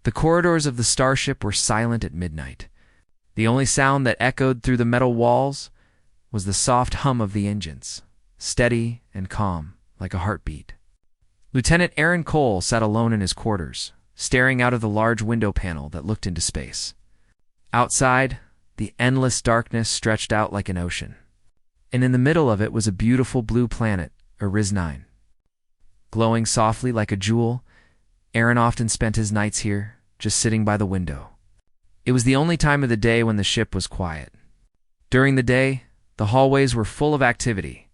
The corridors of the starship were silent at midnight. The only sound that echoed through the metal walls was the soft hum of the engines, steady and calm, like a heartbeat. Lieutenant Aaron Cole sat alone in his quarters, staring out of the large window panel that looked into space. Outside, the endless darkness stretched out like an ocean, and in the middle of it was a beautiful blue planet, Eris 9. Glowing softly like a jewel, Aaron often spent his nights here, just sitting by the window. It was the only time of the day when the ship was quiet. During the day, the hallways were full of activity.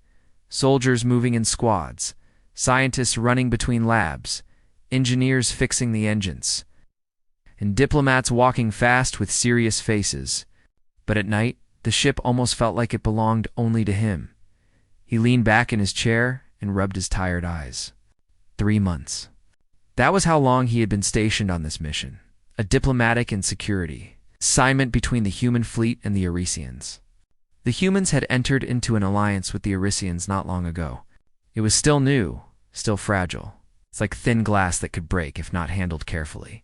Soldiers moving in squads, scientists running between labs, engineers fixing the engines, and diplomats walking fast with serious faces. But at night, the ship almost felt like it belonged only to him. He leaned back in his chair and rubbed his tired eyes. 3 months. That was how long he had been stationed on this mission. A diplomatic and security assignment between the human fleet and the Erisians. The humans had entered into an alliance with the Erisians not long ago. It was still new, still fragile. It's like thin glass that could break if not handled carefully.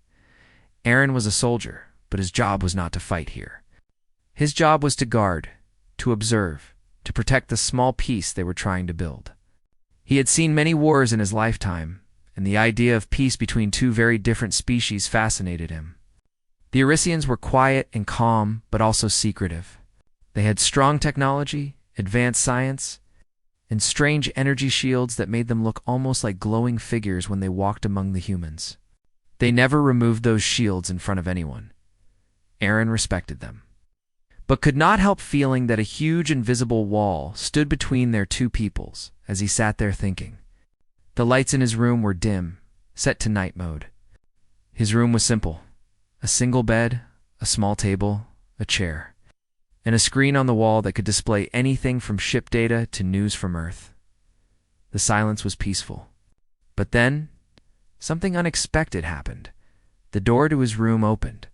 Aaron was a soldier, but his job was not to fight here. His job was to guard, to observe, to protect the small peace they were trying to build. He had seen many wars in his lifetime, and the idea of peace between two very different species fascinated him. The Erisians were quiet and calm, but also secretive. They had strong technology, advanced science, and strange energy shields that made them look almost like glowing figures when they walked among the humans. They never removed those shields in front of anyone. Aaron respected them, but could not help feeling that a huge invisible wall stood between their two peoples as he sat there thinking. The lights in his room were dim, set to night mode. His room was simple. A single bed, a small table, a chair, and a screen on the wall that could display anything from ship data to news from Earth. The silence was peaceful. But then, something unexpected happened. The door to his room opened.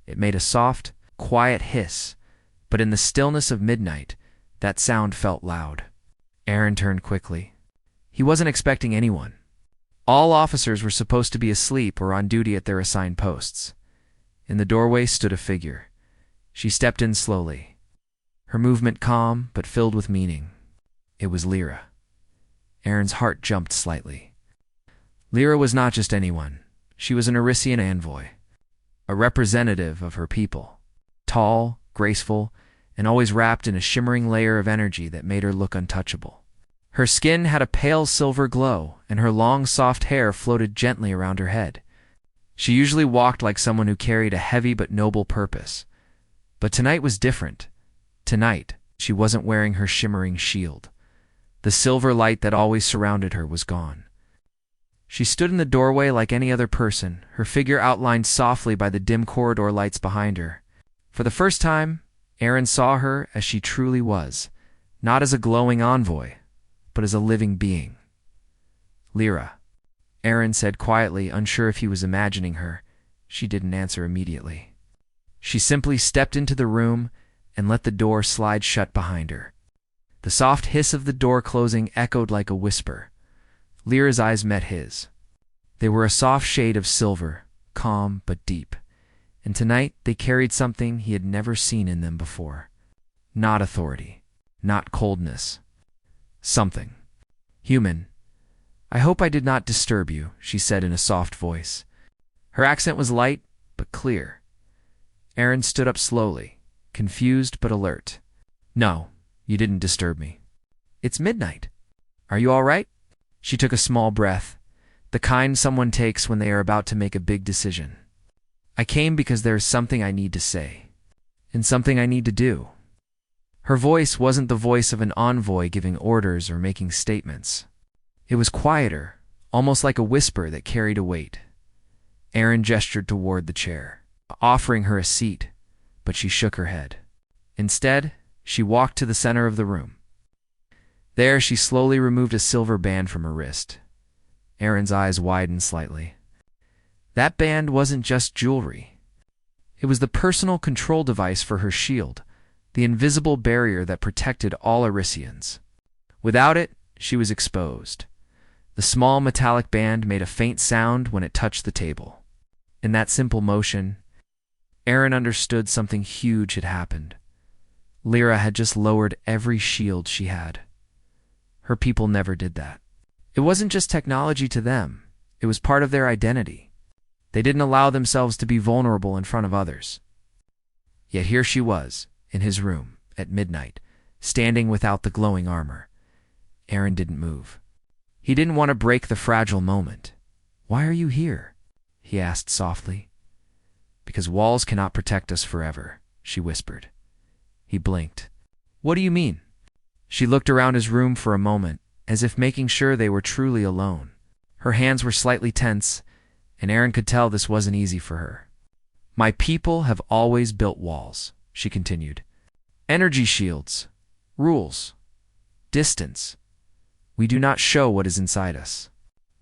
It made a soft, quiet hiss, but in the stillness of midnight, that sound felt loud. Aaron turned quickly. He wasn't expecting anyone. All officers were supposed to be asleep or on duty at their assigned posts. In the doorway stood a figure. She stepped in slowly, her movement calm but filled with meaning. It was Lyra. Aaron's heart jumped slightly. Lyra was not just anyone. She was an Erisian envoy, a representative of her people. Tall, graceful, and always wrapped in a shimmering layer of energy that made her look untouchable. Her skin had a pale silver glow, and her long, soft hair floated gently around her head. She usually walked like someone who carried a heavy but noble purpose. But tonight was different. Tonight, she wasn't wearing her shimmering shield. The silver light that always surrounded her was gone. She stood in the doorway like any other person, her figure outlined softly by the dim corridor lights behind her. For the first time, Aaron saw her as she truly was, not as a glowing envoy, but as a living being. Lyra, Aaron said quietly, unsure if he was imagining her. She didn't answer immediately. She simply stepped into the room and let the door slide shut behind her. The soft hiss of the door closing echoed like a whisper. Lyra's eyes met his. They were a soft shade of silver, calm but deep, and tonight they carried something he had never seen in them before. Not authority, not coldness. Something. Human. "I hope I did not disturb you," she said in a soft voice. Her accent was light but clear. Aaron stood up slowly, confused but alert. "No, you didn't disturb me. It's midnight. Are you all right?" She took a small breath, the kind someone takes when they are about to make a big decision. "I came because there is something I need to say, and something I need to do." Her voice wasn't the voice of an envoy giving orders or making statements. It was quieter, almost like a whisper that carried a weight. Aaron gestured toward the chair, offering her a seat, but she shook her head. Instead, she walked to the center of the room. There, she slowly removed a silver band from her wrist. Aaron's eyes widened slightly. That band wasn't just jewelry. It was the personal control device for her shield, the invisible barrier that protected all Erisians. Without it, she was exposed. The small metallic band made a faint sound when it touched the table. In that simple motion, Aaron understood something huge had happened. Lyra had just lowered every shield she had. Her people never did that. It wasn't just technology to them. It was part of their identity. They didn't allow themselves to be vulnerable in front of others. Yet here she was, in his room, at midnight, standing without the glowing armor. Aaron didn't move. He didn't want to break the fragile moment. "Why are you here?" he asked softly. "Because walls cannot protect us forever," she whispered. He blinked. "What do you mean?" She looked around his room for a moment, as if making sure they were truly alone. Her hands were slightly tense, and Aaron could tell this wasn't easy for her. "My people have always built walls," she continued. "Energy shields, rules, distance. We do not show what is inside us.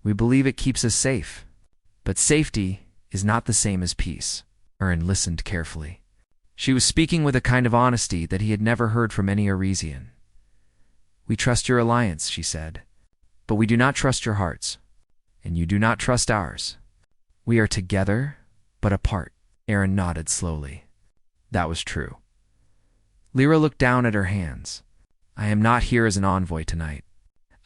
We believe it keeps us safe. But safety is not the same as peace." Aaron listened carefully. She was speaking with a kind of honesty that he had never heard from any Arisian. "We trust your alliance," she said, "but we do not trust your hearts, and you do not trust ours. We are together, but apart." Aaron nodded slowly. That was true. Lyra looked down at her hands. "I am not here as an envoy tonight.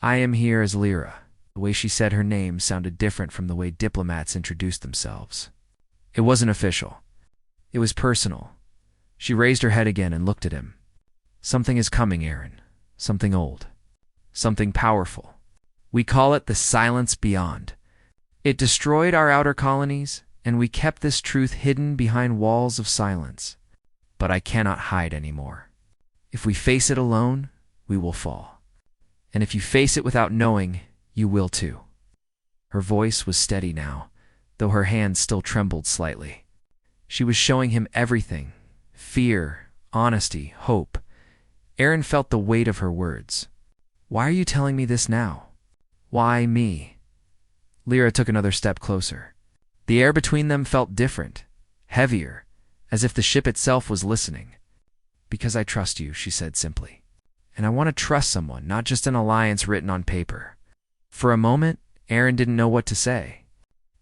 I am here as Lyra." The way she said her name sounded different from the way diplomats introduced themselves. It wasn't official. It was personal. She raised her head again and looked at him. "Something is coming, Aaron. Something old. Something powerful. We call it the Silence Beyond. It destroyed our outer colonies, and we kept this truth hidden behind walls of silence. But I cannot hide anymore. If we face it alone, we will fall. And if you face it without knowing, you will too." Her voice was steady now, though her hands still trembled slightly. She was showing him everything: fear, honesty, hope. Aaron felt the weight of her words. "Why are you telling me this now? Why me?" Lyra took another step closer. The air between them felt different, heavier, as if the ship itself was listening. "Because I trust you," she said simply. "And I want to trust someone, not just an alliance written on paper." For a moment, Aaron didn't know what to say.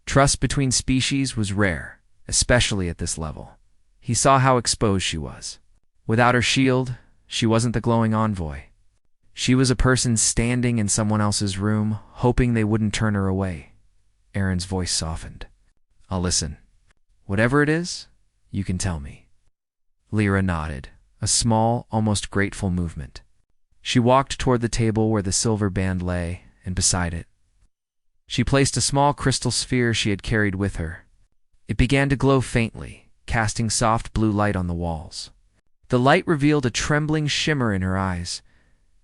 Trust between species was rare, especially at this level. He saw how exposed she was. Without her shield, she wasn't the glowing envoy. She was a person standing in someone else's room, hoping they wouldn't turn her away. Aaron's voice softened. "I'll listen. Whatever it is, you can tell me." Lyra nodded, a small, almost grateful movement. She walked toward the table where the silver band lay, and beside it, she placed a small crystal sphere she had carried with her. It began to glow faintly, casting soft blue light on the walls. The light revealed a trembling shimmer in her eyes.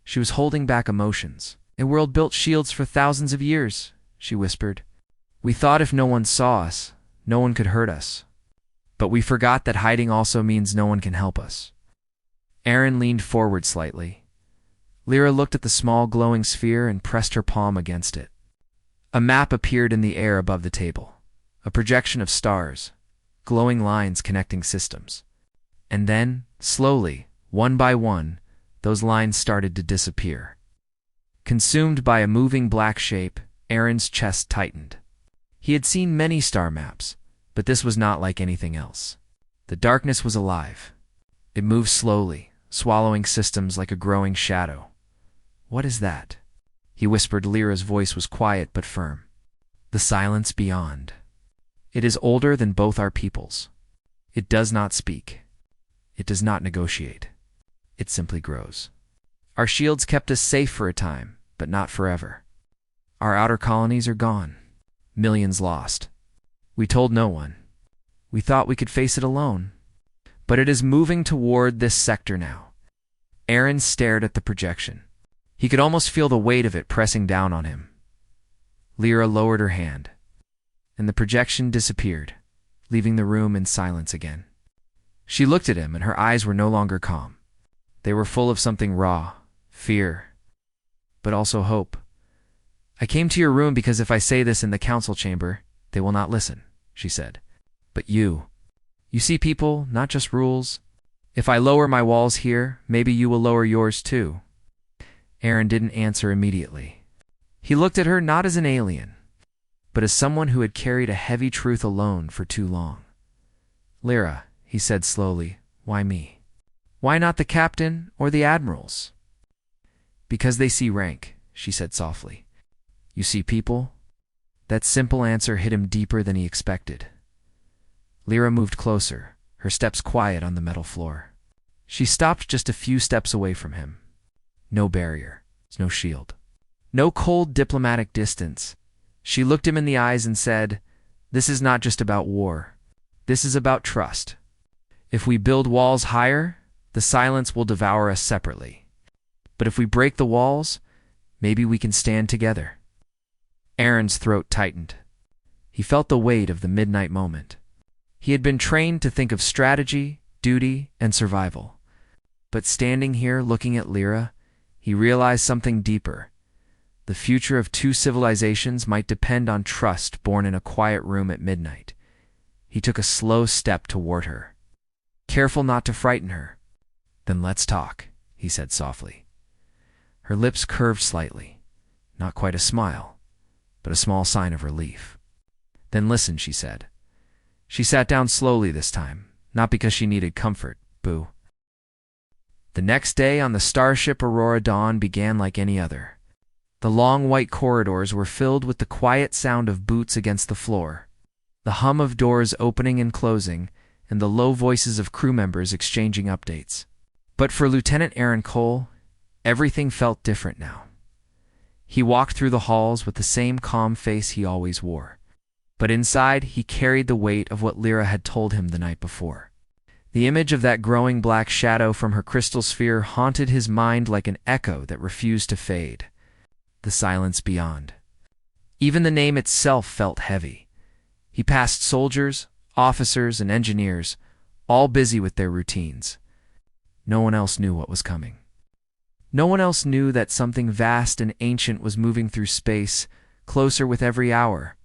She was holding back emotions. "A world built shields for thousands of years," she whispered. "We thought if no one saw us, no one could hurt us. But we forgot that hiding also means no one can help us." Aaron leaned forward slightly. Lyra looked at the small glowing sphere and pressed her palm against it. A map appeared in the air above the table, a projection of stars, glowing lines connecting systems. And then, slowly, one by one, those lines started to disappear. Consumed by a moving black shape, Aaron's chest tightened. He had seen many star maps, but this was not like anything else. The darkness was alive. It moved slowly, swallowing systems like a growing shadow. "What is that?" he whispered. Lyra's voice was quiet but firm. "The Silence Beyond. It is older than both our peoples. It does not speak. It does not negotiate. It simply grows. Our shields kept us safe for a time, but not forever. Our outer colonies are gone. Millions lost. We told no one. We thought we could face it alone. But it is moving toward this sector now." Aaron stared at the projection. He could almost feel the weight of it pressing down on him. Lyra lowered her hand, and the projection disappeared, leaving the room in silence again. She looked at him, and her eyes were no longer calm. They were full of something raw, fear, but also hope. "I came to your room because if I say this in the council chamber, they will not listen," she said. "But you see people, not just rules. If I lower my walls here, maybe you will lower yours too." Aaron didn't answer immediately. He looked at her not as an alien, but but as someone who had carried a heavy truth alone for too long. "Lyra," he said slowly, "why me? Why not the captain or the admirals?" "Because they see rank," she said softly. "You see people?" That simple answer hit him deeper than he expected. Lyra moved closer, her steps quiet on the metal floor. She stopped just a few steps away from him. No barrier, no shield, no cold diplomatic distance. She looked him in the eyes and said, "This is not just about war. This is about trust. If we build walls higher, the silence will devour us separately. But if we break the walls, maybe we can stand together." Aaron's throat tightened. He felt the weight of the midnight moment. He had been trained to think of strategy, duty, and survival. But standing here looking at Lyra, he realized something deeper. The future of two civilizations might depend on trust born in a quiet room at midnight. He took a slow step toward her, careful not to frighten her. "Then let's talk," he said softly. Her lips curved slightly, not quite a smile, but a small sign of relief. "Then listen," she said. She sat down slowly this time, not because she needed comfort, boo. The next day on the starship Aurora dawn began like any other. The long white corridors were filled with the quiet sound of boots against the floor, the hum of doors opening and closing, and the low voices of crew members exchanging updates. But for Lieutenant Aaron Cole, everything felt different now. He walked through the halls with the same calm face he always wore. But inside, he carried the weight of what Lyra had told him the night before. The image of that growing black shadow from her crystal sphere haunted his mind like an echo that refused to fade. The silence beyond. Even the name itself felt heavy. He passed soldiers, officers, and engineers, all busy with their routines. No one else knew what was coming. No one else knew that something vast and ancient was moving through space, closer with every hour.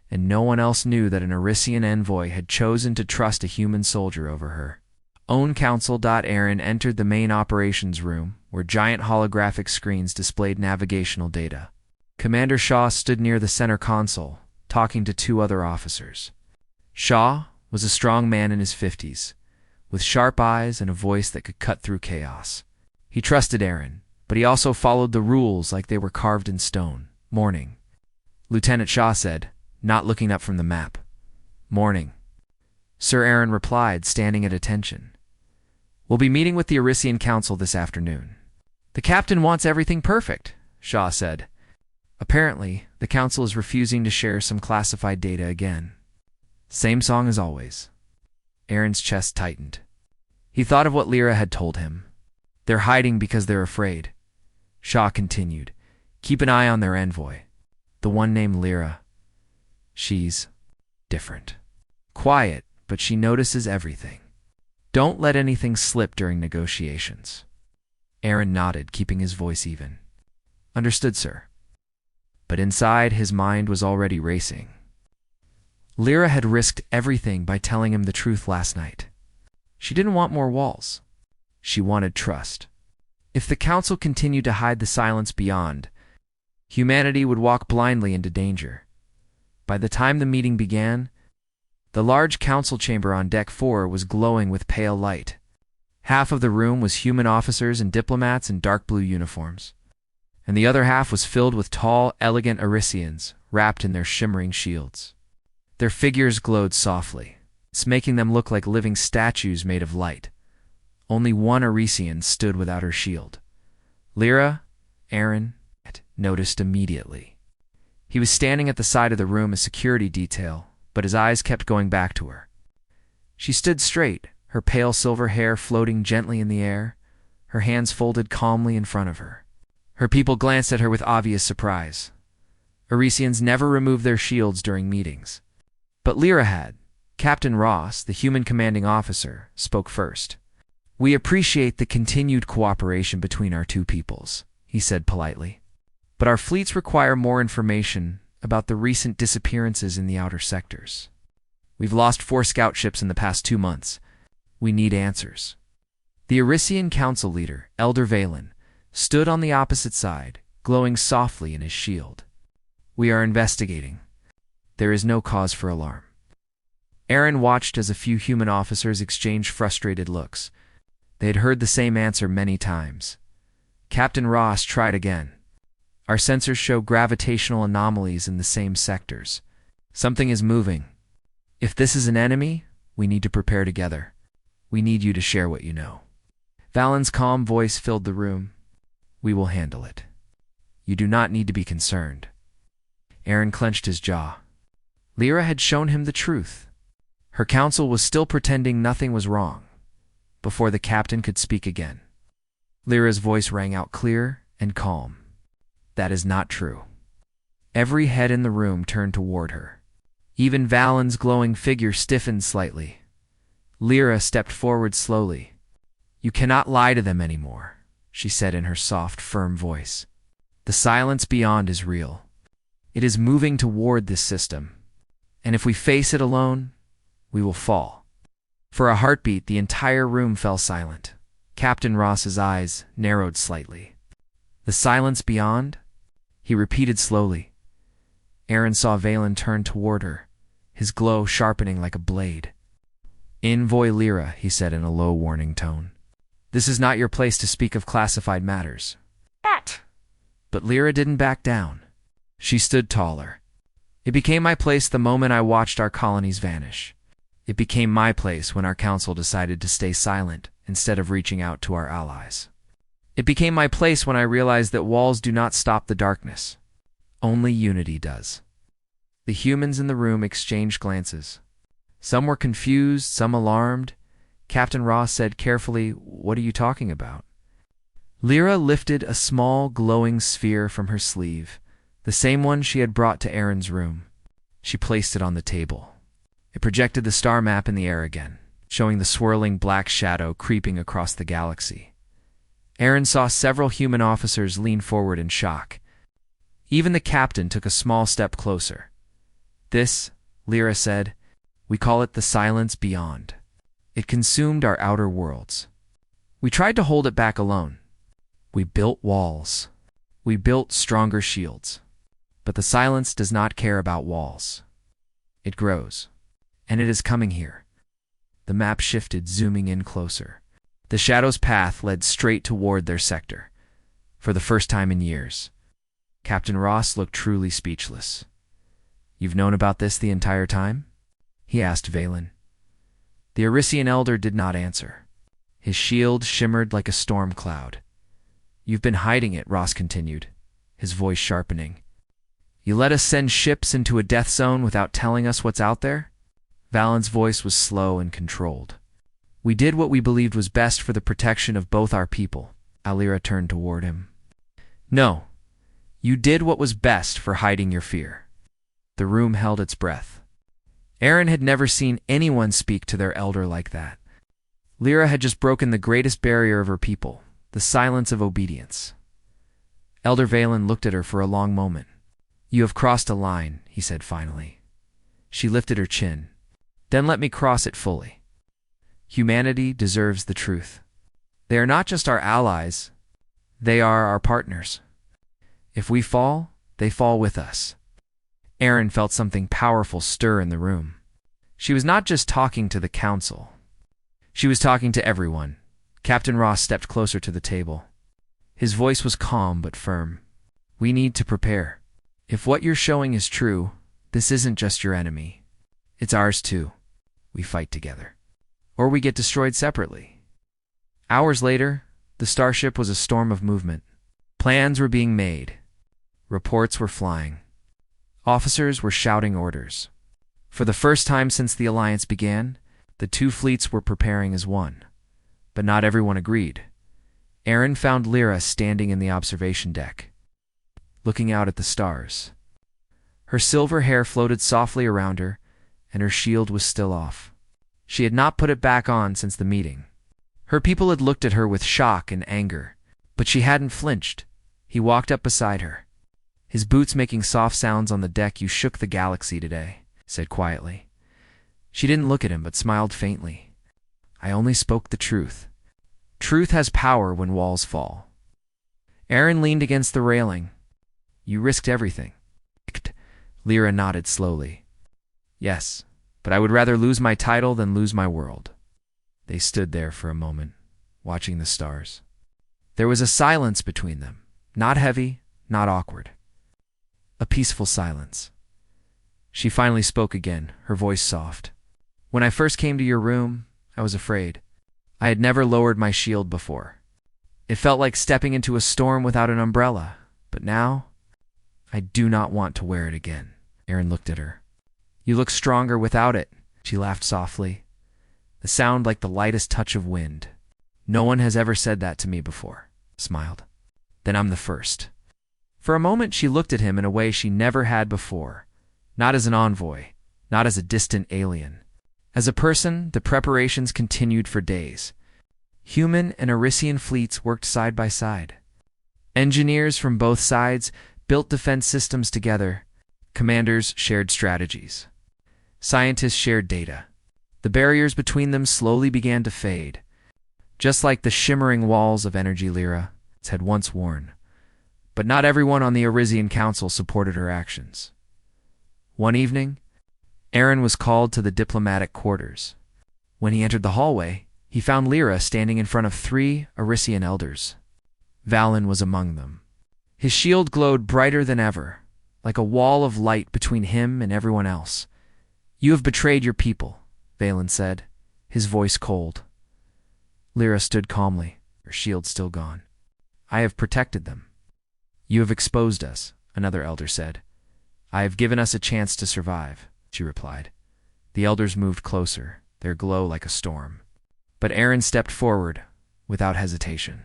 And no one else knew that an Arisian envoy had chosen to trust a human soldier over her. Own Council. Aaron entered the main operations room, where giant holographic screens displayed navigational data. Commander Shaw stood near the center console, talking to two other officers. Shaw was a strong man in his 50s, with sharp eyes and a voice that could cut through chaos. He trusted Aaron, but he also followed the rules like they were carved in stone. "Morning," Lieutenant Shaw said, not looking up from the map. "Morning," Sir Aaron replied, standing at attention. "We'll be meeting with the Arisian Council this afternoon." "The captain wants everything perfect," Shaw said. Apparently, the council is refusing to share some classified data again. Same song as always. Aaron's chest tightened. He thought of what Lyra had told him. "They're hiding because they're afraid." Shaw continued, "Keep an eye on their envoy. The one named Lyra. She's different. Quiet, but she notices everything. Don't let anything slip during negotiations." Aaron nodded, keeping his voice even. "Understood, sir." But inside, his mind was already racing. Lyra had risked everything by telling him the truth last night. She didn't want more walls. She wanted trust. If the council continued to hide the silence beyond, humanity would walk blindly into danger. By the time the meeting began, the large council chamber on Deck 4 was glowing with pale light. Half of the room was human officers and diplomats in dark blue uniforms, and the other half was filled with tall, elegant Arisians wrapped in their shimmering shields. Their figures glowed softly, making them look like living statues made of light. Only one Arisian stood without her shield. Lyra, Aaron noticed immediately. He was standing at the side of the room as security detail, but his eyes kept going back to her. She stood straight, her pale silver hair floating gently in the air, her hands folded calmly in front of her. Her people glanced at her with obvious surprise. Arisians never removed their shields during meetings. But Lyra had. Captain Ross, the human commanding officer, spoke first. "We appreciate the continued cooperation between our two peoples," he said politely. "But our fleets require more information about the recent disappearances in the outer sectors. We've lost 4 scout ships in the past 2 months. We need answers." The Arisian council leader, Elder Valen, stood on the opposite side, glowing softly in his shield. "We are investigating." There is no cause for alarm. Aaron watched as a few human officers exchanged frustrated looks. They had heard the same answer many times. Captain Ross tried again. Our sensors show gravitational anomalies in the same sectors. Something is moving. If this is an enemy, we need to prepare together. We need you to share what you know. Valen's calm voice filled the room. We will handle it. You do not need to be concerned. Aaron clenched his jaw. Lyra had shown him the truth. Her council was still pretending nothing was wrong. Before the captain could speak again, Lyra's voice rang out clear and calm. That is not true. Every head in the room turned toward her. Even Valen's glowing figure stiffened slightly. Lyra stepped forward slowly. You cannot lie to them anymore, she said in her soft, firm voice. The silence beyond is real. It is moving toward this system. And if we face it alone, we will fall. For a heartbeat, the entire room fell silent. Captain Ross's eyes narrowed slightly. The silence beyond? He repeated slowly. Aaron saw Valen turn toward her, his glow sharpening like a blade. Envoy Lyra, he said in a low, warning tone. This is not your place to speak of classified matters. But Lyra didn't back down. She stood taller. It became my place the moment I watched our colonies vanish. It became my place when our council decided to stay silent instead of reaching out to our allies. It became my place when I realized that walls do not stop the darkness. Only unity does. The humans in the room exchanged glances. Some were confused, some alarmed. Captain Ross said carefully, "What are you talking about?" Lyra lifted a small, glowing sphere from her sleeve, the same one she had brought to Aaron's room. She placed it on the table. It projected the star map in the air again, showing the swirling black shadow creeping across the galaxy. Aaron saw several human officers lean forward in shock. Even the captain took a small step closer. This, Lyra said, we call it the silence beyond. It consumed our outer worlds. We tried to hold it back alone. We built walls. We built stronger shields. But the silence does not care about walls. It grows. And it is coming here. The map shifted, zooming in closer. The shadow's path led straight toward their sector. For the first time in years. Captain Ross looked truly speechless. You've known about this the entire time? He asked Valen. The Arisian elder did not answer. His shield shimmered like a storm cloud. You've been hiding it, Ross continued, his voice sharpening. You let us send ships into a death zone without telling us what's out there? Valen's voice was slow and controlled. We did what we believed was best for the protection of both our people. Lyra turned toward him. No, you did what was best for hiding your fear. The room held its breath. Aaron had never seen anyone speak to their elder like that. Lyra had just broken the greatest barrier of her people, the silence of obedience. Elder Valen looked at her for a long moment. You have crossed a line, he said finally. She lifted her chin. Then let me cross it fully. Humanity deserves the truth. They are not just our allies, they are our partners. If we fall, they fall with us. Aaron felt something powerful stir in the room. She was not just talking to the council. She was talking to everyone. Captain Ross stepped closer to the table. His voice was calm but firm. We need to prepare. If what you're showing is true, this isn't just your enemy. It's ours too. We fight together. Or we get destroyed separately. Hours later, the starship was a storm of movement. Plans were being made. Reports were flying. Officers were shouting orders. For the first time since the alliance began, the two fleets were preparing as one. But not everyone agreed. Aaron found Lyra standing in the observation deck, looking out at the stars. Her silver hair floated softly around her, and her shield was still off. She had not put it back on since the meeting. Her people had looked at her with shock and anger, but she hadn't flinched. He walked up beside her. His boots making soft sounds on the deck. You shook the galaxy today, said quietly. She didn't look at him but smiled faintly. I only spoke the truth. Truth has power when walls fall. Aaron leaned against the railing. You risked everything. Lyra nodded slowly. Yes, but I would rather lose my title than lose my world. They stood there for a moment, watching the stars. There was a silence between them, not heavy, not awkward. A peaceful silence. She finally spoke again, her voice soft. When I first came to your room, I was afraid. I had never lowered my shield before. It felt like stepping into a storm without an umbrella, but now, I do not want to wear it again. Aaron looked at her. You look stronger without it, she laughed softly. The sound like the lightest touch of wind. No one has ever said that to me before, smiled. Then I'm the first. For a moment she looked at him in a way she never had before, not as an envoy, not as a distant alien. As a person, the preparations continued for days. Human and Arisian fleets worked side by side. Engineers from both sides built defense systems together. Commanders shared strategies. Scientists shared data. The barriers between them slowly began to fade, just like the shimmering walls of Energy Lyra had once worn. But not everyone on the Arisian Council supported her actions. One evening, Aaron was called to the diplomatic quarters. When he entered the hallway, he found Lyra standing in front of 3 Arisian elders. Valen was among them. His shield glowed brighter than ever, like a wall of light between him and everyone else. You have betrayed your people, Valen said, his voice cold. Lyra stood calmly, her shield still gone. I have protected them. You have exposed us, another elder said. I have given us a chance to survive, she replied. The elders moved closer, their glow like a storm. But Aaron stepped forward, without hesitation.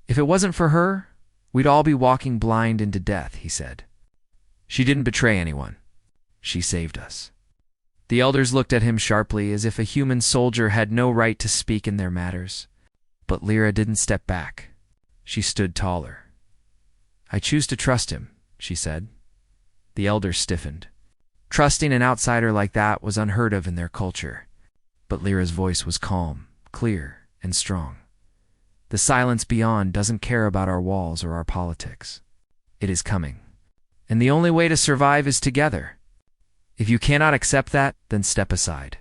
If it wasn't for her, we'd all be walking blind into death, he said. She didn't betray anyone. She saved us. The elders looked at him sharply, as if a human soldier had no right to speak in their matters. But Lyra didn't step back. She stood taller. I choose to trust him, she said. The elders stiffened. Trusting an outsider like that was unheard of in their culture. But Lyra's voice was calm, clear, and strong. The silence beyond doesn't care about our walls or our politics. It is coming. And the only way to survive is together. If you cannot accept that, then step aside.